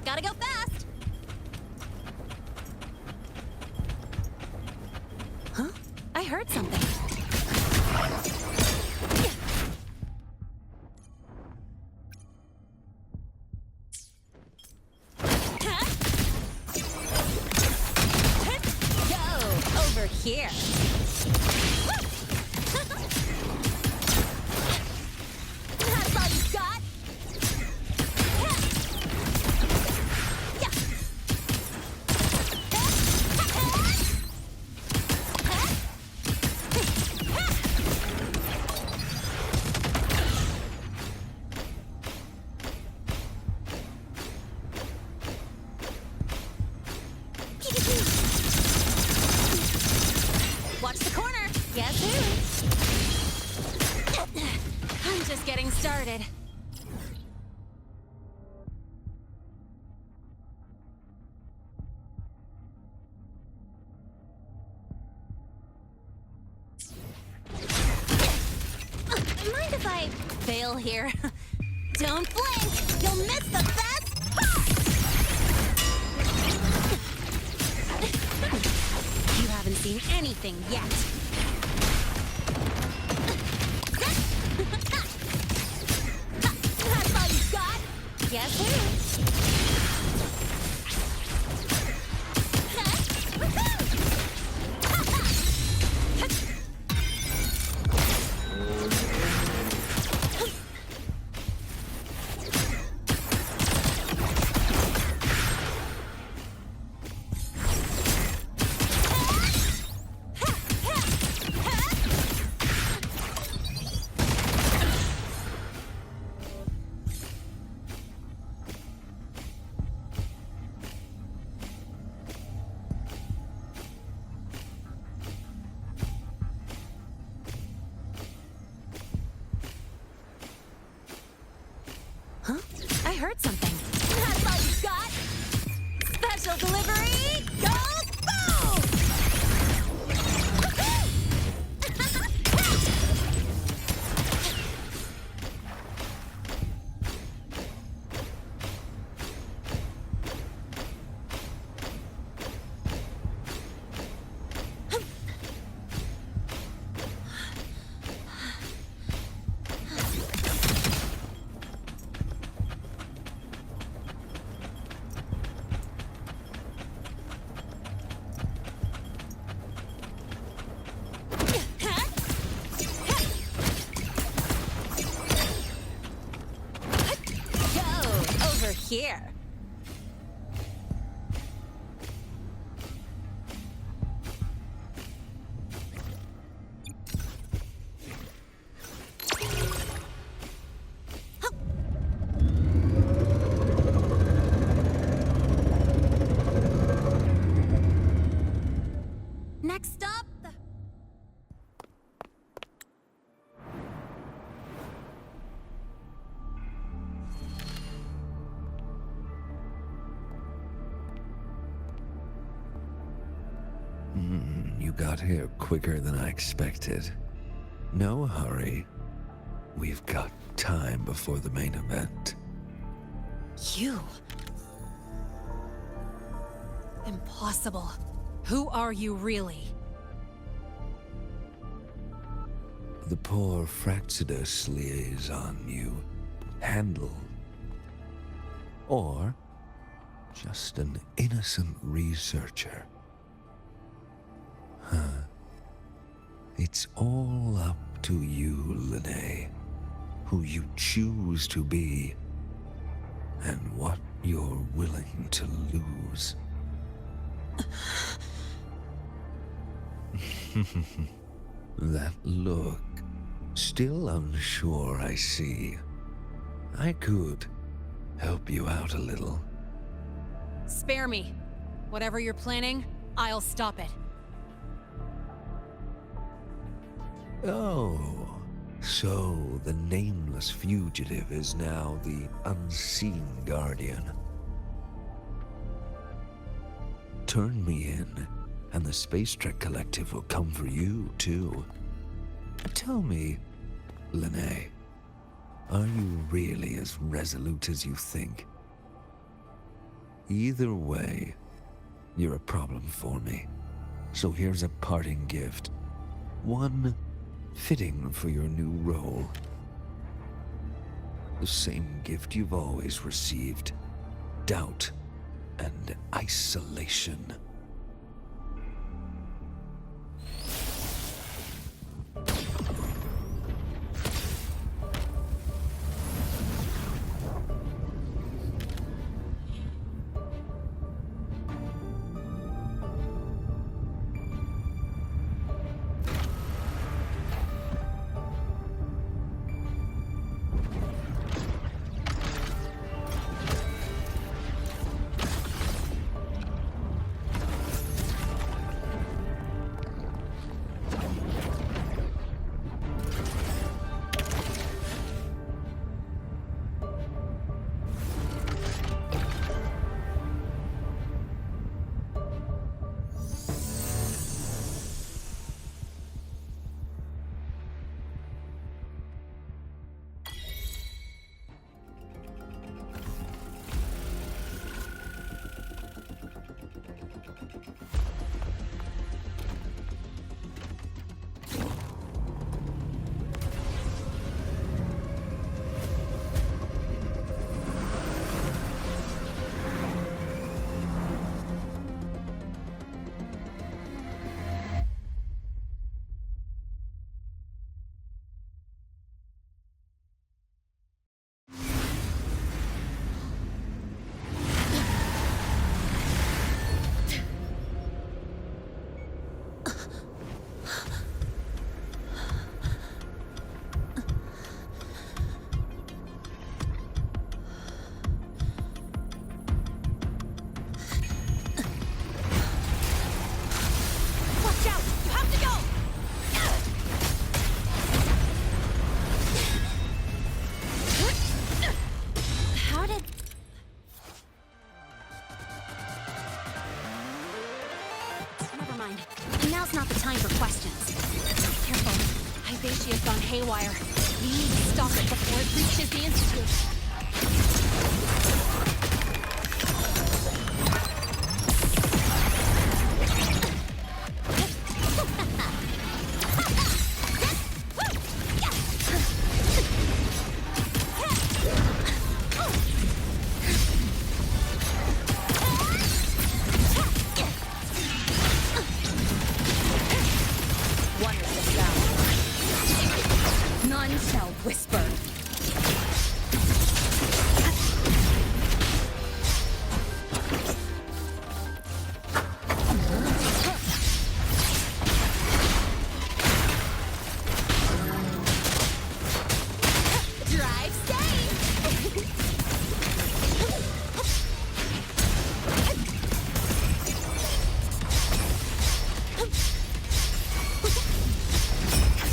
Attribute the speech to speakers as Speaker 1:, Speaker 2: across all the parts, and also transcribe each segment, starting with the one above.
Speaker 1: Gotta go fast! Huh? I heard something. Go over here. That's all you got? Watch the corner. Guess who? I'm just getting started. Mind if I fail here? Don't blink! You'll miss the best part! You haven't seen anything yet. That's all you got? Guess who? Huh? I heard something. That's all you got? Special delivery! Go, go! Here. Next up,
Speaker 2: You got here quicker than I expected. No hurry. We've got time before the main event.
Speaker 1: you. Impossible. Who are you really?
Speaker 2: The poor Fraxidus liaison you handle. Or just an innocent researcher. It's all up to you, Lene, who you choose to be, and what you're willing to lose. That look, still unsure, I see. I could help you out a little.
Speaker 1: Spare me. Whatever you're planning, I'll stop it.
Speaker 2: Oh, so the nameless fugitive is now the unseen guardian. Turn me in, And the Space Trek Collective will come for you, too. Tell me, Lene, are you really as resolute as you think? Either way, you're a problem for me. So here's a parting gift. One fitting for your new role. The same gift you've always received. Doubt and isolation.
Speaker 1: Now's not the time for questions. Careful. Hyvatia's gone haywire. We need to stop it before it reaches the Institute. None shall whisper. Drive safe.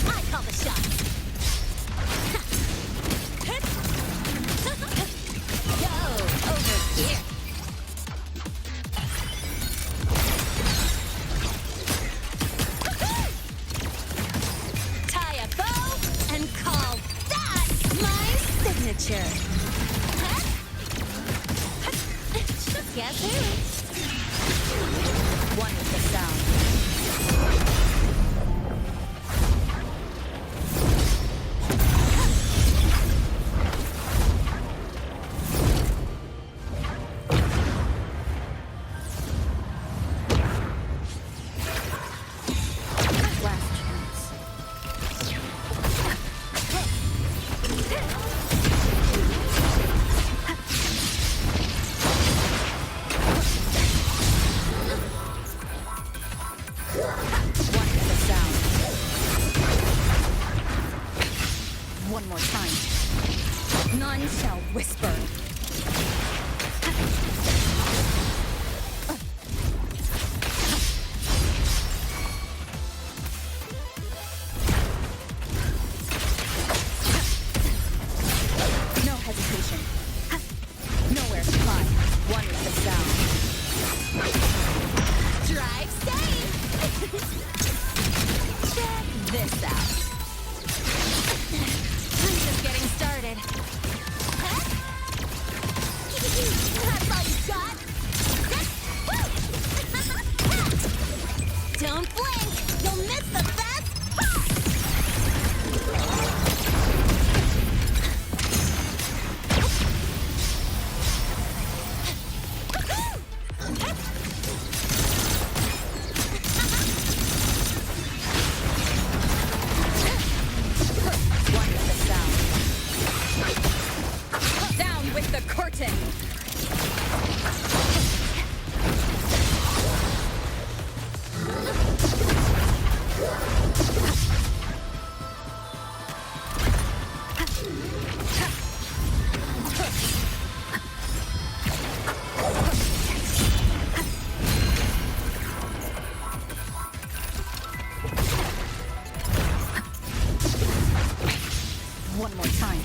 Speaker 1: I call the shots. Guess who? One with the sound. Last chance. One more time. None shall whisper. No hesitation. Nowhere to hide. One with the sound. Drive safe. this out. I'm just getting started. Huh? That's all you got? Don't blink! You'll miss the best part! Down with the curtain! One more time.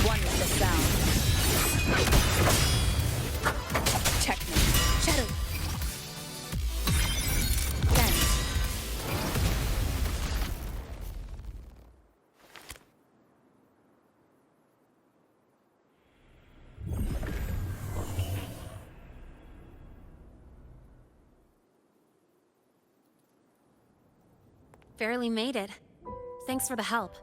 Speaker 1: One with the sound. Checkmate. Shadow. Dance. Barely made it. Thanks for the help.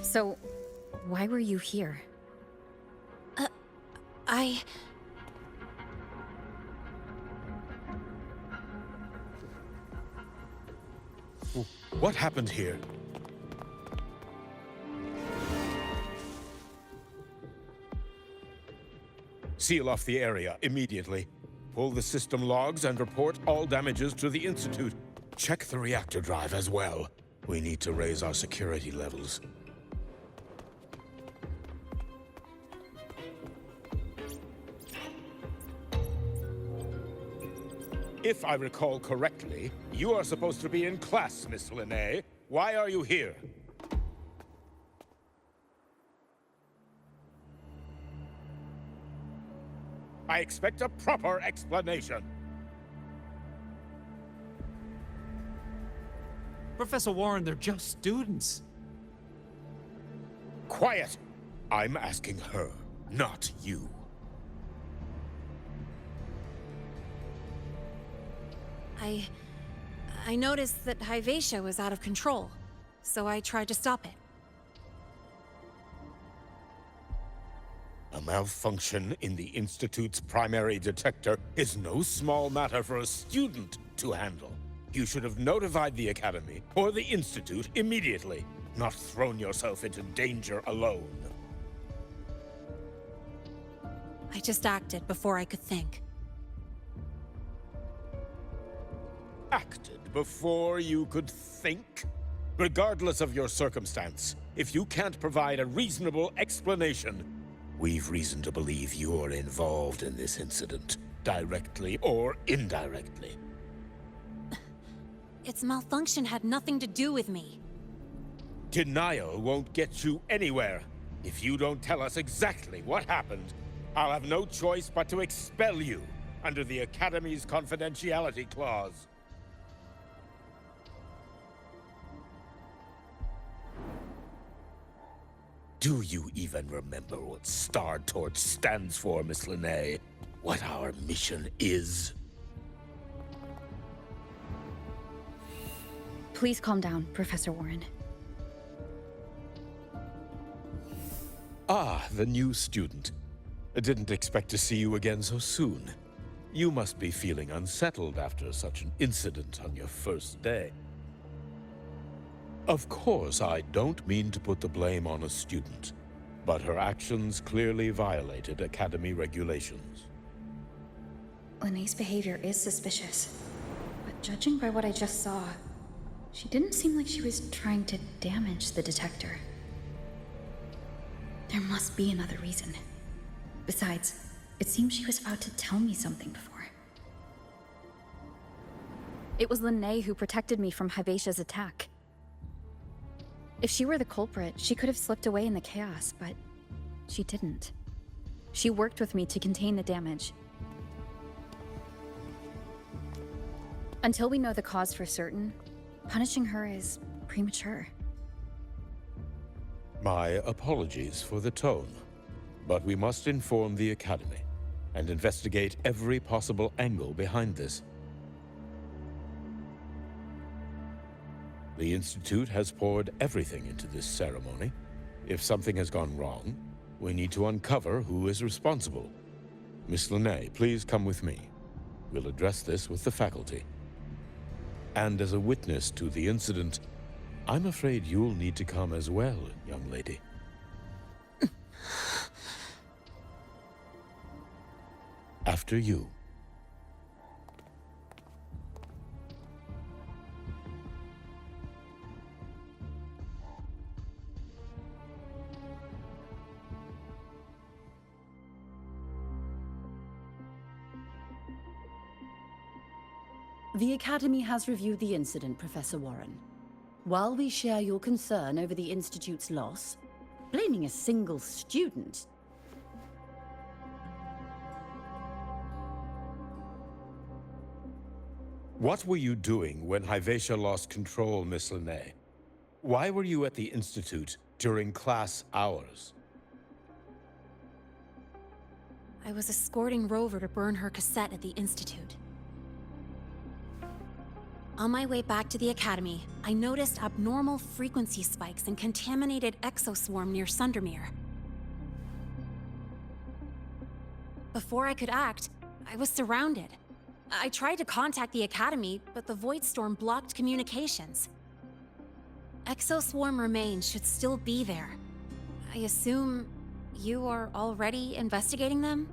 Speaker 1: So, why were you here?
Speaker 3: What happened here? Seal off the area immediately. Pull the system logs and report all damages to the Institute. Check the reactor drive as well. We need to raise our security levels. If I recall correctly, you are supposed to be in class, Miss Linnae. Why are you here? I expect a proper explanation.
Speaker 4: Professor Warren, they're just students.
Speaker 3: Quiet! I'm asking her, not you.
Speaker 1: I noticed that Hyvatia was out of control, so I tried to stop it.
Speaker 3: A malfunction in the Institute's primary detector is no small matter for a student to handle. You should have notified the Academy or the Institute immediately, not thrown yourself into danger alone.
Speaker 1: I just acted before I could think.
Speaker 3: Acted before you could think? Regardless of your circumstance, if you can't provide a reasonable explanation, we've reason to believe you're involved in this incident, directly or indirectly.
Speaker 1: Its malfunction had nothing to do with me.
Speaker 3: Denial won't get you anywhere. If you don't tell us exactly what happened, I'll have no choice but to expel you under the Academy's confidentiality clause. Do you even remember what Star Torch stands for, Miss Linnae? What our mission is?
Speaker 5: Please calm down, Professor Warren.
Speaker 3: Ah, the new student. I didn't expect to see you again so soon. You must be feeling unsettled after such an incident on your first day. Of course, I don't mean to put the blame on a student, but her actions clearly violated Academy regulations.
Speaker 5: Linnae's behavior is suspicious, but judging by what I just saw, she didn't seem like she was trying to damage the detector. There must be another reason. Besides, it seems she was about to tell me something before. It was Lene who protected me from Hivatia's attack. If she were the culprit, she could have slipped away in the chaos, but she didn't. She worked with me to contain the damage. Until we know the cause for certain, punishing her is premature.
Speaker 3: My apologies for the tone, but we must inform the Academy and investigate every possible angle behind this. The Institute has poured everything into this ceremony. If something has gone wrong, we need to uncover who is responsible. Miss Lene, please come with me. We'll address this with the faculty. And as a witness to the incident, I'm afraid you'll need to come as well, young lady. After you.
Speaker 6: The Academy has reviewed the incident, Professor Warren. While we share your concern over the Institute's loss, blaming a single student...
Speaker 3: What were you doing when Hivatia lost control, Miss Lene? Why were you at the Institute during class hours?
Speaker 1: I was escorting Rover to burn her cassette at the Institute. On my way back to the Academy, I noticed abnormal frequency spikes and contaminated exoswarm near Sundermere. Before I could act, I was surrounded. I tried to contact the Academy, but the Void Storm blocked communications. Exoswarm remains should still be there. I assume you are already investigating them?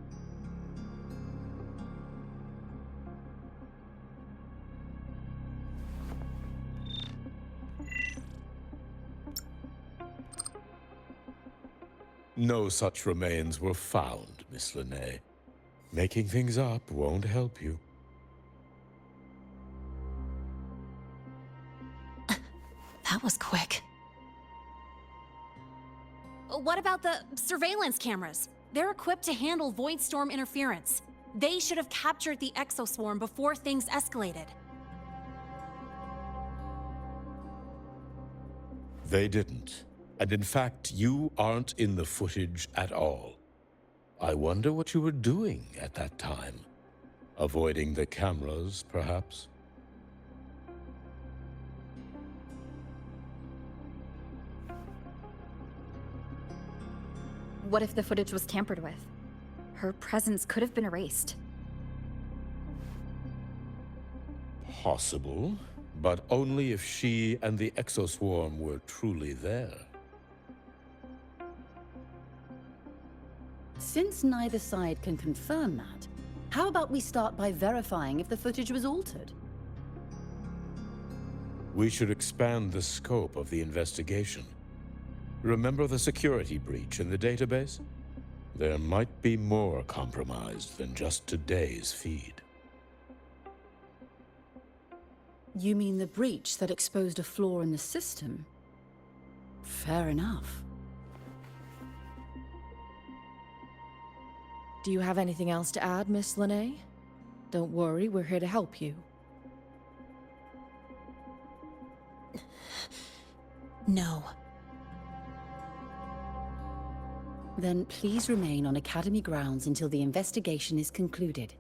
Speaker 3: No such remains were found, Miss Lene. Making things up won't help you.
Speaker 1: That was quick. What about the surveillance cameras? They're equipped to handle Void Storm interference. They should have captured the exoswarm before things escalated.
Speaker 3: They didn't. And in fact, you aren't in the footage at all. I wonder what you were doing at that time. Avoiding the cameras, perhaps?
Speaker 5: What if the footage was tampered with? Her presence could have been erased.
Speaker 3: Possible, but only if she and the exoswarm were truly there.
Speaker 6: Since neither side can confirm that, how about we start by verifying if the footage was altered?
Speaker 3: We should expand the scope of the investigation. Remember the security breach in the database? There might be more compromised than just today's feed.
Speaker 6: You mean the breach that exposed a flaw in the system? Fair enough.
Speaker 7: Do you have anything else to add, Miss Lene? Don't worry, we're here to help you.
Speaker 1: No.
Speaker 6: Then please remain on Academy grounds until the investigation is concluded.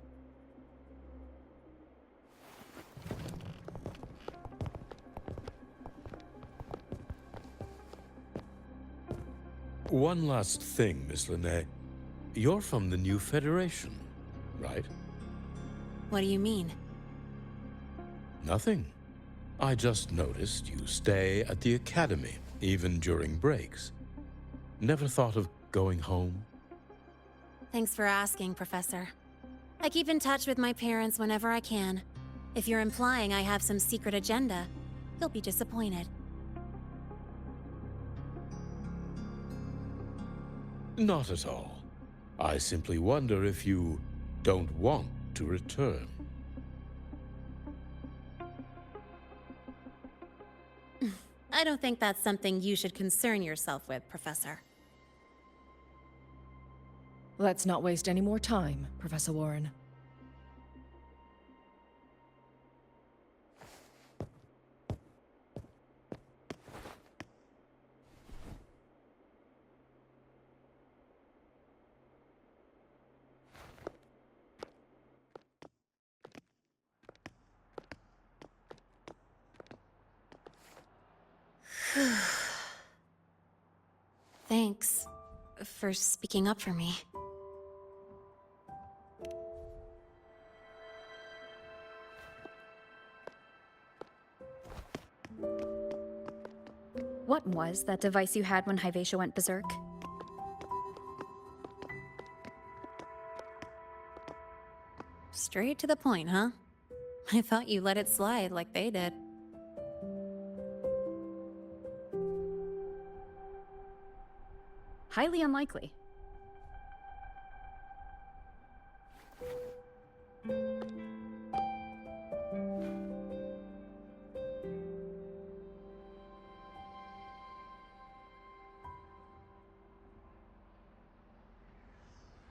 Speaker 3: One last thing, Miss Lene. You're from the new Federation, right?
Speaker 1: What do you mean?
Speaker 3: Nothing. I just noticed you stay at the Academy, even during breaks. Never thought of going home?
Speaker 1: Thanks for asking, Professor. I keep in touch with my parents whenever I can. If you're implying I have some secret agenda, you'll be disappointed.
Speaker 3: Not at all. I simply wonder if you don't want to return.
Speaker 1: I don't think that's something you should concern yourself with, Professor.
Speaker 7: Let's not waste any more time, Professor Warren.
Speaker 1: Thanks for speaking up for me.
Speaker 5: What was that device you had when Hyvatia went berserk?
Speaker 1: Straight to the point, huh? I thought you let it slide like they did.
Speaker 5: Highly unlikely.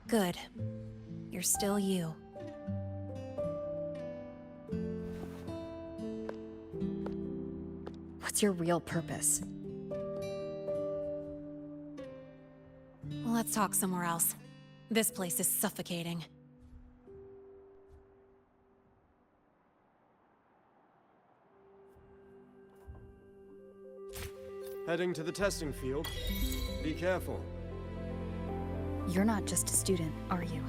Speaker 1: Good. You're still you.
Speaker 5: What's your real purpose?
Speaker 1: Let's talk somewhere else. This place is suffocating.
Speaker 8: Heading to the testing field. Be careful.
Speaker 5: You're not just a student, are you?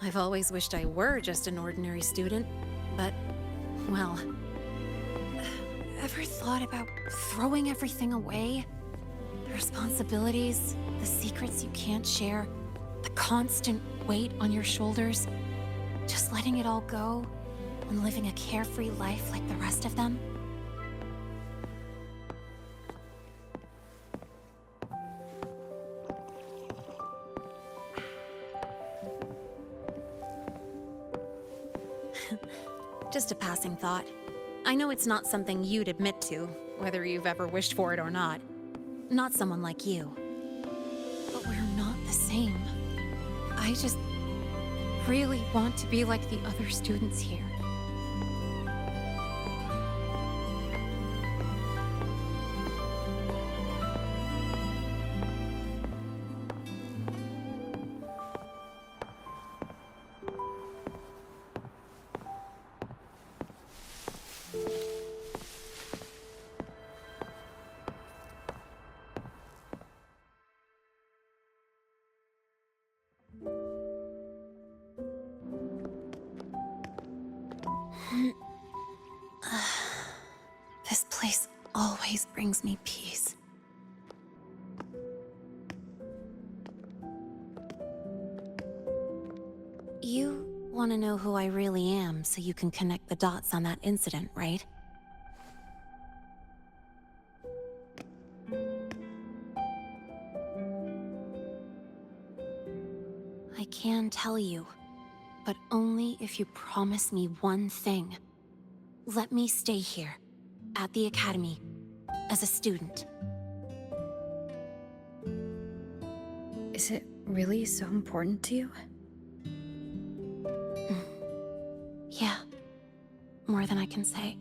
Speaker 1: I've always wished I were just an ordinary student, but, well... Ever thought about throwing everything away? The responsibilities, the secrets you can't share, the constant weight on your shoulders. Just letting it all go and living a carefree life like the rest of them? Just a passing thought. I know it's not something you'd admit to, whether you've ever wished for it or not. Not someone like you. But we're not the same. I just really want to be like the other students here. This place always brings me peace. You want to know who I really am so you can connect the dots on that incident, right? I can tell you, but only if you promise me one thing. Let me stay here, at the Academy, as a student.
Speaker 5: Is it really so important to you?
Speaker 1: Yeah, more than I can say.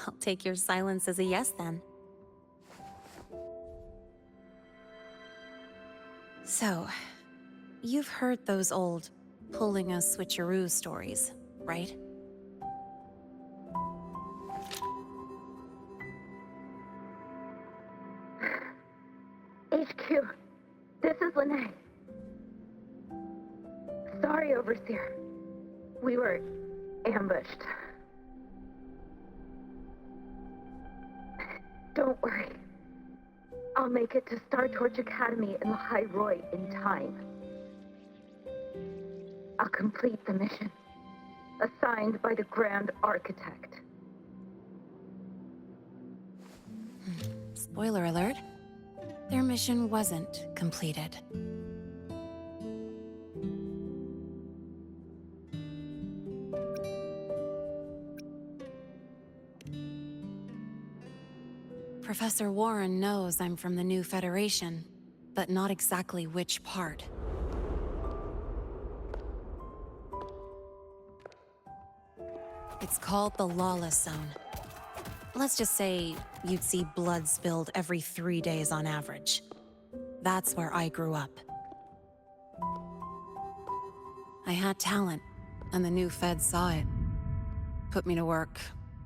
Speaker 1: I'll take your silence as a yes, then. So, you've heard those old pulling a switcheroo stories, right?
Speaker 9: HQ, this is Lene. Sorry, Overseer. We were ambushed. Don't worry. I'll make it to Star Torch Academy in the High Roy in time. I'll complete the mission. assigned by the Grand Architect.
Speaker 1: Spoiler alert. Their mission wasn't completed. Professor Warren knows I'm from the new Federation, but not exactly which part. It's called the Lawless Zone. Let's just say you'd see blood spilled every 3 days on average. That's where I grew up. I had talent, and the new feds saw it. Put me to work,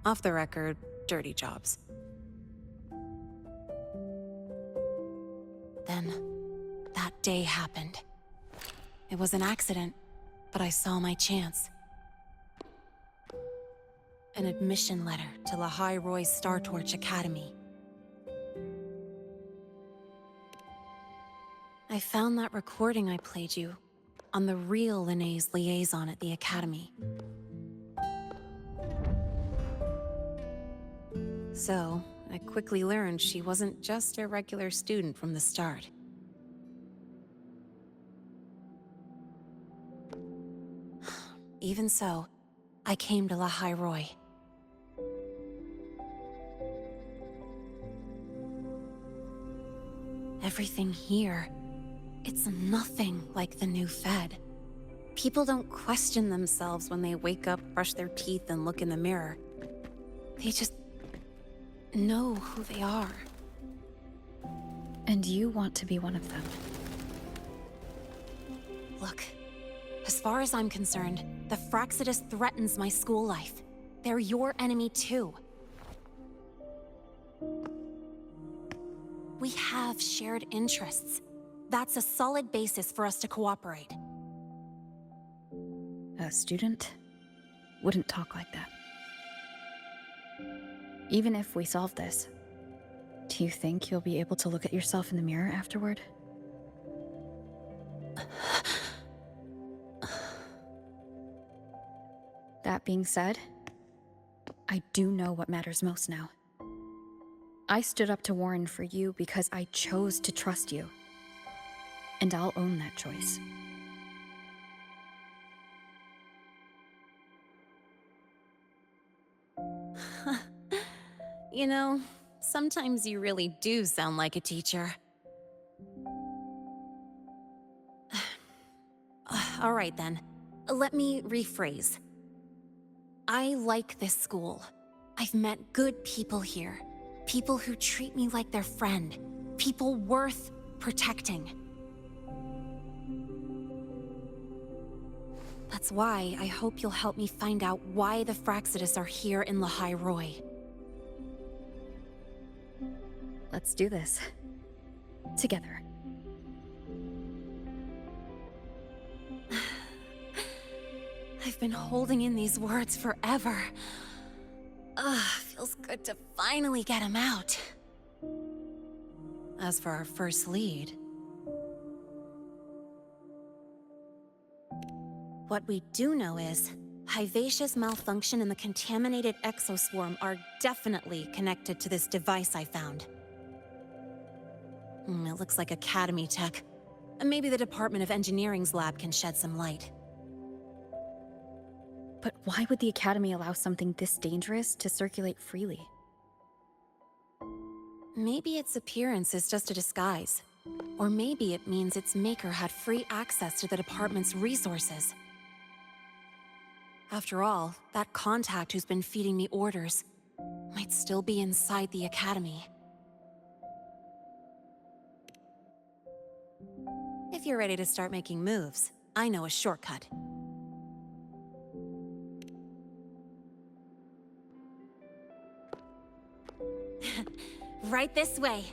Speaker 1: off the record, dirty jobs. Then, that day happened. It was an accident, but I saw my chance. An admission letter to Lahai Roy's Star Torch Academy. I found that recording I played you on the real Linné's liaison at the Academy. So, I quickly learned she wasn't just a regular student from the start. Even so, I came to Lahai Roy. Everything here, it's nothing like the new Fed. People don't question themselves when they wake up, brush their teeth, and look in the mirror. They just know who they are.
Speaker 5: And you want to be one of them.
Speaker 1: Look, as far as I'm concerned, the Fraxidus threatens my school life. They're your enemy too. We have shared interests. That's a solid basis for us to cooperate.
Speaker 5: A student wouldn't talk like that. Even if we solve this, do you think you'll be able to look at yourself in the mirror afterward? That being said, I do know what matters most now. I stood up to Warren for you because I chose to trust you. And I'll own that choice.
Speaker 1: You know, sometimes you really do sound like a teacher. All right then, let me rephrase. I like this school. I've met good people here. People who treat me like their friend. People worth protecting. That's why I hope you'll help me find out why the Fraxidus are here in Lahai Roy.
Speaker 5: Let's do this. Together.
Speaker 1: I've been holding in these words forever. Feels good to finally get them out. As for our first lead... What we do know is, Hyvatia's malfunction and the contaminated exoswarm are definitely connected to this device I found. It looks like Academy tech. Maybe the Department of Engineering's lab can shed some light.
Speaker 5: But why would the Academy allow something this dangerous to circulate freely?
Speaker 1: Maybe its appearance is just a disguise. Or maybe it means its maker had free access to the department's resources. After all, that contact who's been feeding me orders might still be inside the Academy. If you're ready to start making moves, I know a shortcut. Right this way.